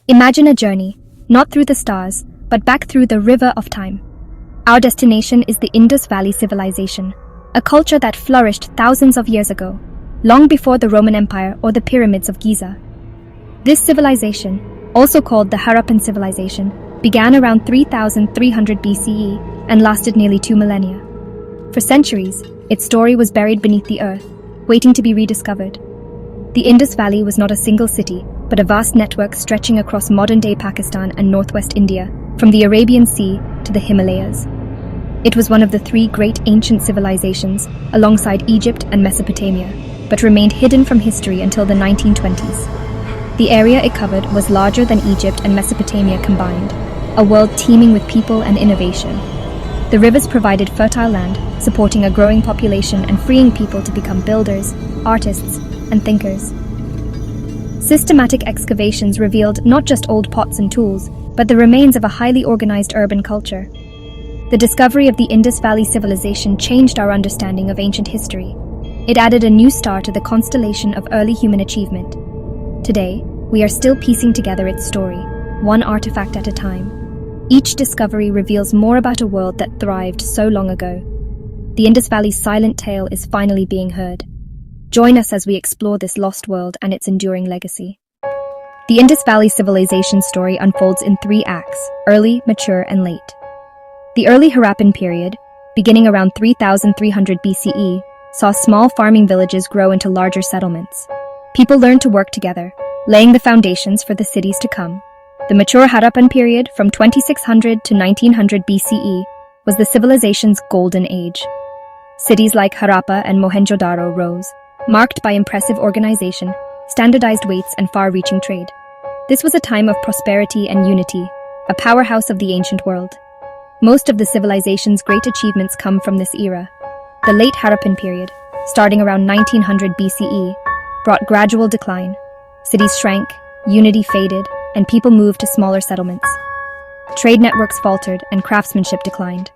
Imagine a journey, not through the stars, but back through the river of time. Our destination is the Indus Valley Civilization, a culture that flourished thousands of years ago, long before the Roman Empire or the pyramids of Giza. This civilization, also called the Harappan civilization, began around 3300 BCE and lasted nearly 2 millennia. For centuries, its story was buried beneath the earth, waiting to be rediscovered. The Indus Valley was not a single city, but a vast network stretching across modern-day Pakistan and northwest India, from the Arabian Sea to the Himalayas. It was one of the three great ancient civilizations, alongside Egypt and Mesopotamia, but remained hidden from history until the 1920s. The area it covered was larger than Egypt and Mesopotamia combined, a world teeming with people and innovation. The rivers provided fertile land, supporting a growing population and freeing people to become builders, artists, and thinkers. Systematic excavations revealed not just old pots and tools, but the remains of a highly organized urban culture. The discovery of the Indus Valley civilization changed our understanding of ancient history. It added a new star to the constellation of early human achievement. Today, we are still piecing together its story, one artifact at a time. Each discovery reveals more about a world that thrived so long ago. The Indus Valley's silent tale is finally being heard. Join us as we explore this lost world and its enduring legacy. The Indus Valley civilization story unfolds in 3 acts: early, mature, and late. The early Harappan period, beginning around 3300 BCE, saw small farming villages grow into larger settlements. People learned to work together, laying the foundations for the cities to come. The mature Harappan period, from 2600 to 1900 BCE, was the civilization's golden age. Cities like Harappa and Mohenjo-daro rose, marked by impressive organization, standardized weights, and far-reaching trade. This was a time of prosperity and unity, a powerhouse of the ancient world. Most of the civilization's great achievements come from this era. The late Harappan period, starting around 1900 BCE, brought gradual decline. Cities shrank, unity faded, and people moved to smaller settlements. Trade networks faltered and craftsmanship declined.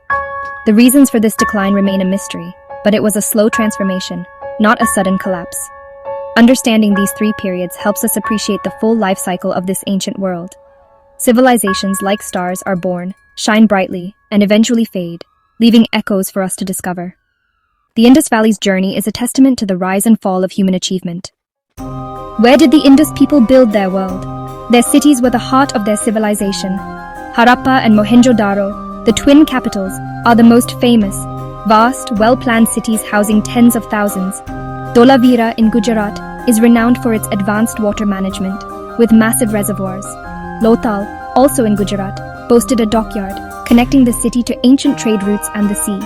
The reasons for this decline remain a mystery, but it was a slow transformation, not a sudden collapse. Understanding these 3 periods helps us appreciate the full life cycle of this ancient world. Civilizations, like stars, are born, shine brightly, and eventually fade, leaving echoes for us to discover. The Indus Valley's journey is a testament to the rise and fall of human achievement. Where did the Indus people build their world? Their cities were the heart of their civilization. Harappa and Mohenjo-daro, the twin capitals, are the most famous, vast, well-planned cities housing tens of thousands. Dholavira in Gujarat is renowned for its advanced water management, with massive reservoirs. Lothal, also in Gujarat, boasted a dockyard, connecting the city to ancient trade routes and the sea.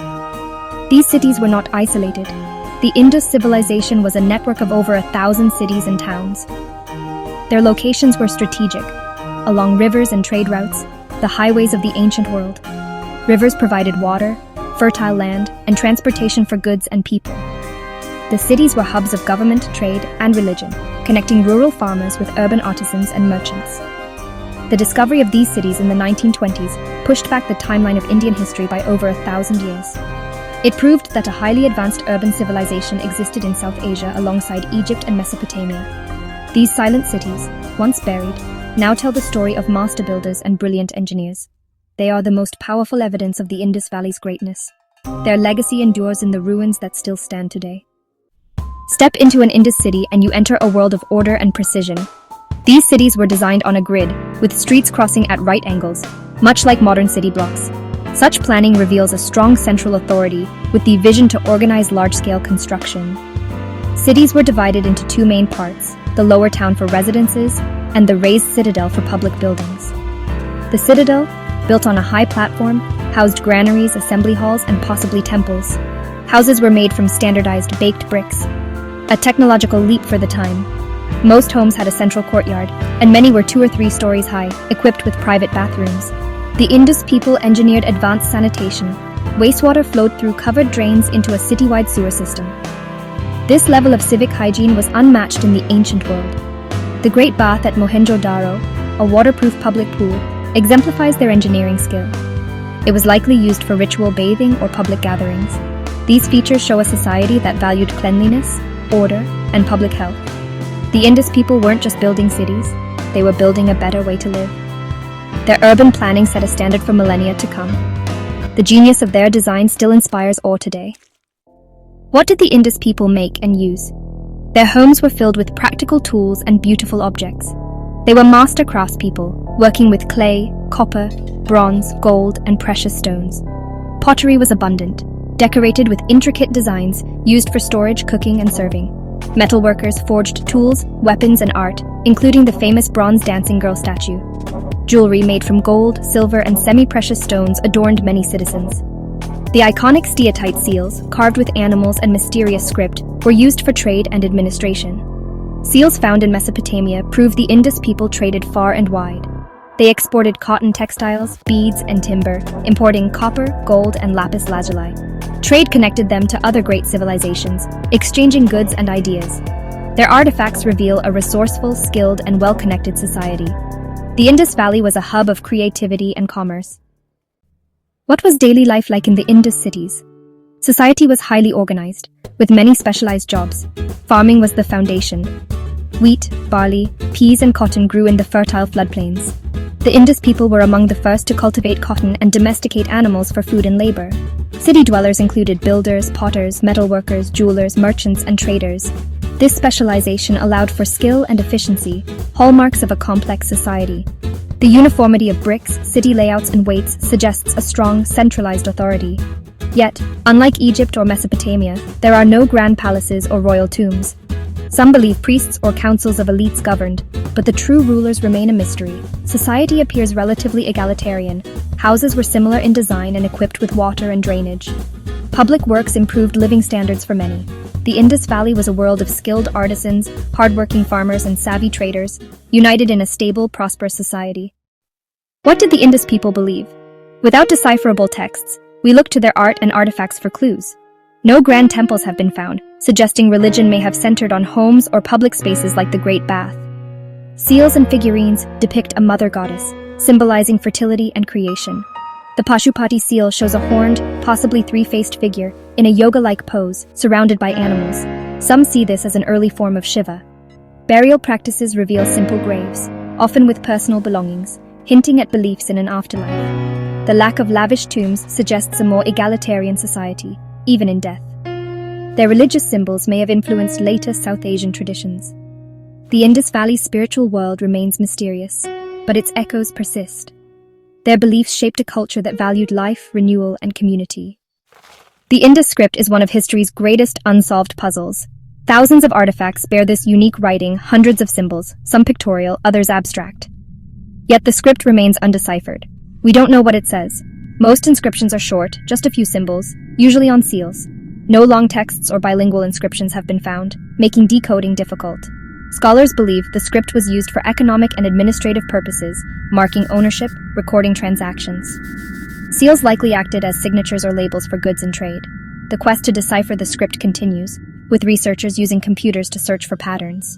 These cities were not isolated. The Indus civilization was a network of over 1,000 cities and towns. Their locations were strategic, along rivers and trade routes, the highways of the ancient world. Rivers provided water, fertile land, and transportation for goods and people. The cities were hubs of government, trade, and religion, connecting rural farmers with urban artisans and merchants. The discovery of these cities in the 1920s pushed back the timeline of Indian history by over 1,000 years. It proved that a highly advanced urban civilization existed in South Asia alongside Egypt and Mesopotamia. These silent cities, once buried, now tell the story of master builders and brilliant engineers. They are the most powerful evidence of the Indus Valley's greatness. Their legacy endures in the ruins that still stand today. Step into an Indus city and you enter a world of order and precision. These cities were designed on a grid, with streets crossing at right angles, much like modern city blocks. Such planning reveals a strong central authority with the vision to organize large-scale construction. Cities were divided into 2 main parts, the lower town for residences and the raised citadel for public buildings. The citadel, built on a high platform, housed granaries, assembly halls, and possibly temples. Houses were made from standardized baked bricks, a technological leap for the time. Most homes had a central courtyard, and many were 2 or 3 stories high, equipped with private bathrooms. The Indus people engineered advanced sanitation. Wastewater flowed through covered drains into a citywide sewer system. This level of civic hygiene was unmatched in the ancient world. The Great Bath at Mohenjo-daro, a waterproof public pool, exemplifies their engineering skill. It was likely used for ritual bathing or public gatherings. These features show a society that valued cleanliness, order, and public health. The Indus people weren't just building cities, they were building a better way to live. Their urban planning set a standard for millennia to come. The genius of their design still inspires awe today. What did the Indus people make and use? Their homes were filled with practical tools and beautiful objects. They were master craftspeople, working with clay, copper, bronze, gold, and precious stones. Pottery was abundant, decorated with intricate designs used for storage, cooking, and serving. Metalworkers forged tools, weapons, and art, including the famous bronze dancing girl statue. Jewelry made from gold, silver, and semi-precious stones adorned many citizens. The iconic steatite seals, carved with animals and mysterious script, were used for trade and administration. Seals found in Mesopotamia prove the Indus people traded far and wide. They exported cotton textiles, beads, and timber, importing copper, gold, and lapis lazuli. Trade connected them to other great civilizations, exchanging goods and ideas. Their artifacts reveal a resourceful, skilled, and well-connected society. The Indus Valley was a hub of creativity and commerce. What was daily life like in the Indus cities? Society was highly organized, with many specialized jobs. Farming was the foundation. Wheat, barley, peas, and cotton grew in the fertile floodplains. The Indus people were among the first to cultivate cotton and domesticate animals for food and labor. City dwellers included builders, potters, metalworkers, jewelers, merchants, and traders. This specialization allowed for skill and efficiency, hallmarks of a complex society. The uniformity of bricks, city layouts, and weights suggests a strong, centralized authority. Yet, unlike Egypt or Mesopotamia, there are no grand palaces or royal tombs. Some believe priests or councils of elites governed, but the true rulers remain a mystery. Society appears relatively egalitarian. Houses were similar in design and equipped with water and drainage. Public works improved living standards for many. The Indus Valley was a world of skilled artisans, hardworking farmers, and savvy traders, united in a stable, prosperous society. What did the Indus people believe? Without decipherable texts, we look to their art and artifacts for clues. No grand temples have been found, suggesting religion may have centered on homes or public spaces like the Great Bath. Seals and figurines depict a mother goddess, symbolizing fertility and creation. The Pashupati seal shows a horned, possibly three-faced figure in a yoga-like pose, surrounded by animals. Some see this as an early form of Shiva. Burial practices reveal simple graves, often with personal belongings, hinting at beliefs in an afterlife. The lack of lavish tombs suggests a more egalitarian society, even in death. Their religious symbols may have influenced later South Asian traditions. The Indus Valley's spiritual world remains mysterious, but its echoes persist. Their beliefs shaped a culture that valued life, renewal, and community. The Indus script is one of history's greatest unsolved puzzles. Thousands of artifacts bear this unique writing, hundreds of symbols, some pictorial, others abstract. Yet the script remains undeciphered. We don't know what it says. Most inscriptions are short, just a few symbols, usually on seals. No long texts or bilingual inscriptions have been found, making decoding difficult. Scholars believe the script was used for economic and administrative purposes, marking ownership, recording transactions. Seals likely acted as signatures or labels for goods and trade. The quest to decipher the script continues, with researchers using computers to search for patterns.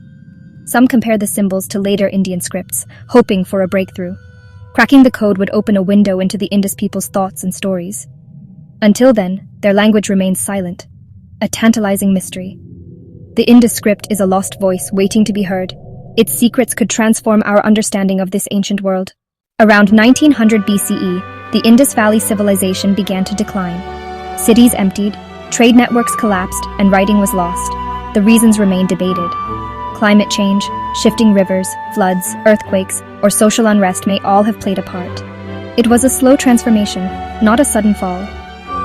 Some compare the symbols to later Indian scripts, hoping for a breakthrough. Cracking the code would open a window into the Indus people's thoughts and stories. Until then, their language remains silent, a tantalizing mystery. The Indus script is a lost voice waiting to be heard. Its secrets could transform our understanding of this ancient world. Around 1900 BCE, the Indus Valley civilization began to decline. Cities emptied, trade networks collapsed, and writing was lost. The reasons remain debated. Climate change, shifting rivers, floods, earthquakes, or social unrest may all have played a part. It was a slow transformation, not a sudden fall.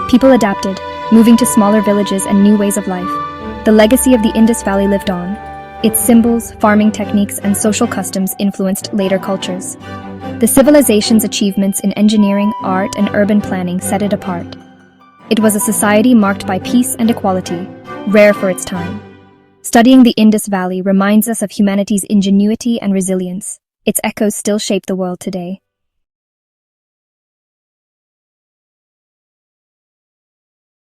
People adapted, moving to smaller villages and new ways of life. The legacy of the Indus Valley lived on. Its symbols, farming techniques, and social customs influenced later cultures. The civilization's achievements in engineering, art, and urban planning set it apart. It was a society marked by peace and equality, rare for its time. Studying the Indus Valley reminds us of humanity's ingenuity and resilience. Its echoes still shape the world today.